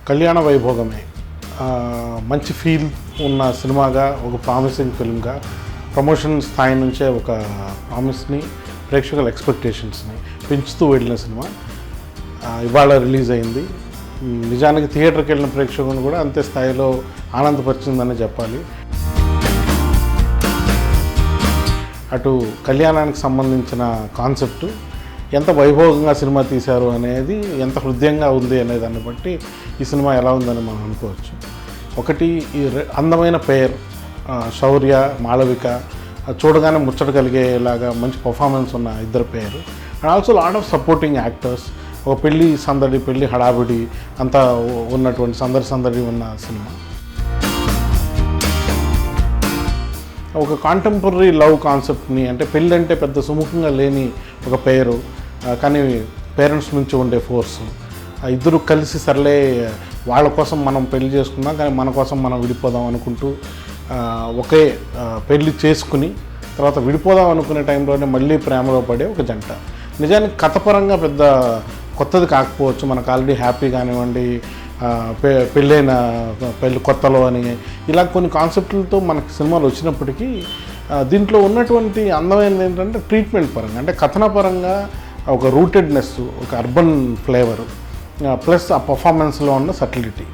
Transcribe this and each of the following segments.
కళ్యాణ వైభోగమే మంచి ఫీల్ ఉన్న సినిమాగా, ఒక ప్రామిసింగ్ ఫిల్మ్గా, ప్రమోషన్ స్థాయి నుంచే ఒక ప్రామిస్ని, ప్రేక్షకుల ఎక్స్పెక్టేషన్స్ని పెంచుతూ వెళ్ళిన సినిమా ఇవాళ రిలీజ్ అయింది. నిజానికి థియేటర్కి వెళ్ళిన ప్రేక్షకులను కూడా అంతే స్థాయిలో ఆనందపరిచిందని చెప్పాలి. అటు కళ్యాణానికి సంబంధించిన కాన్సెప్టు ఎంత వైభోగంగా సినిమా తీశారు అనేది, ఎంత హృదయంగా ఉంది అనే దాన్ని బట్టి ఈ సినిమా ఎలా ఉందని మనం అనుకోవచ్చు. ఒకటి, ఈ అందమైన పేర్ శౌర్య, మాళవిక చూడగానే ముచ్చట కలిగేలాగా మంచి పర్ఫార్మెన్స్ ఉన్న ఇద్దరు పేరు. And also lot of supporting actors. ఒక పెళ్ళి సందడి, పెళ్ళి హడావిడి అంతా ఉన్నటువంటి సందడి ఉన్న సినిమా. ఒక కాంటెంపరీ లవ్ కాన్సెప్ట్ని, అంటే పెళ్ళి అంటే పెద్ద సుముఖంగా లేని ఒక పేరు, కానీ పేరెంట్స్ నుంచి ఉండే ఫోర్సు, ఇద్దరు కలిసి సర్లే వాళ్ళ కోసం మనం పెళ్లి చేసుకుందాం, కానీ మన కోసం మనం విడిపోదాం అనుకుంటూ ఒకే పెళ్ళి చేసుకుని తర్వాత విడిపోదాం అనుకునే టైంలోనే మళ్ళీ ప్రేమలో పడే ఒక జంట. నిజానికి కథపరంగా పెద్ద కొత్తది కాకపోవచ్చు, మనకు ఆల్రెడీ హ్యాపీ కానివ్వండి, పెళ్ళైన పెళ్ళి కొత్తలో అని ఇలా కొన్ని కాన్సెప్ట్లతో మనకి సినిమాలు వచ్చినప్పటికీ దీంట్లో ఉన్నటువంటి అందమైనది ఏంటంటే ట్రీట్మెంట్ పరంగా, అంటే కథన పరంగా ఒక రూటెడ్నెస్, ఒక అర్బన్ ఫ్లేవర్, ప్లస్ ఆ పర్ఫార్మెన్స్లో ఉన్న సటిలిటీ,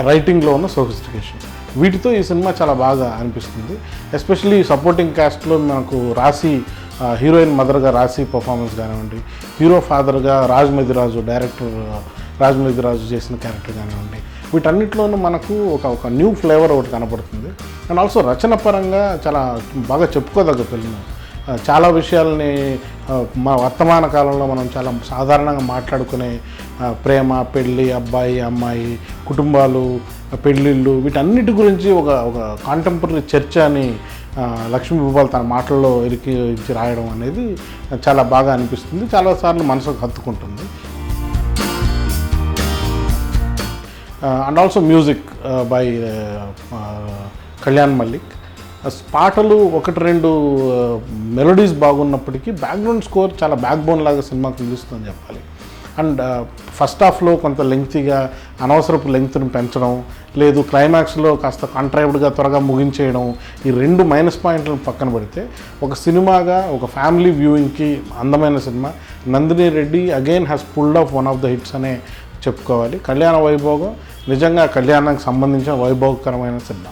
రైటింగ్లో ఉన్న సోఫిస్టికేషన్, వీటితో ఈ సినిమా చాలా బాగా అనిపిస్తుంది. ఎస్పెషల్లీ సపోర్టింగ్ క్యాస్ట్లో మనకు రాశి, హీరోయిన్ మదర్గా రాశి పర్ఫార్మెన్స్ కానివ్వండి, హీరో ఫాదర్గా రాజు డైరెక్టర్ రాజు చేసిన క్యారెక్టర్ కానివ్వండి, వీటన్నిటిలోనూ మనకు ఒక న్యూ ఫ్లేవర్ ఒకటి కనపడుతుంది. అండ్ ఆల్సో రచన పరంగా చాలా బాగా చెప్పుకోదగ్గ ఫిల్మ్. చాలా విషయాలని మా వర్తమాన కాలంలో మనం చాలా సాధారణంగా మాట్లాడుకునే ప్రేమ, పెళ్ళి, అబ్బాయి అమ్మాయి, కుటుంబాలు, పెళ్ళిళ్ళు, వీటన్నిటి గురించి ఒక కాంటెంపరీ చర్చ అని లక్ష్మీ భూపాల్ తన మాటల్లో ఇచ్చి రాయడం అనేది చాలా బాగా అనిపిస్తుంది, చాలాసార్లు మనసుకు హత్తుకుంటుంది. And also music by Kalyan Mallik. పాటలు ఒకటి రెండు మెలోడీస్ బాగున్నప్పటికీ బ్యాక్గ్రౌండ్ స్కోర్ చాలా బ్యాక్ బోన్ లాగా సినిమాకి నిలుస్తుందని చెప్పాలి. అండ్ ఫస్ట్ హాఫ్లో కొంత లెంగ్తీగా అనవసరపు లెంగ్త్ను పెంచడం, లేదు క్లైమాక్స్లో కాస్త కాంట్రైవ్డ్గా త్వరగా ముగించేయడం, ఈ రెండు మైనస్ పాయింట్లను పక్కన పెడితే ఒక సినిమాగా, ఒక ఫ్యామిలీ వ్యూయింగ్కి అందమైన cinema. Nandini Reddy again has pulled off one of the hits అనే చెప్పుకోవాలి. కళ్యాణ వైభోగం నిజంగా కళ్యాణానికి సంబంధించిన వైభోగకరమైన సినిమా.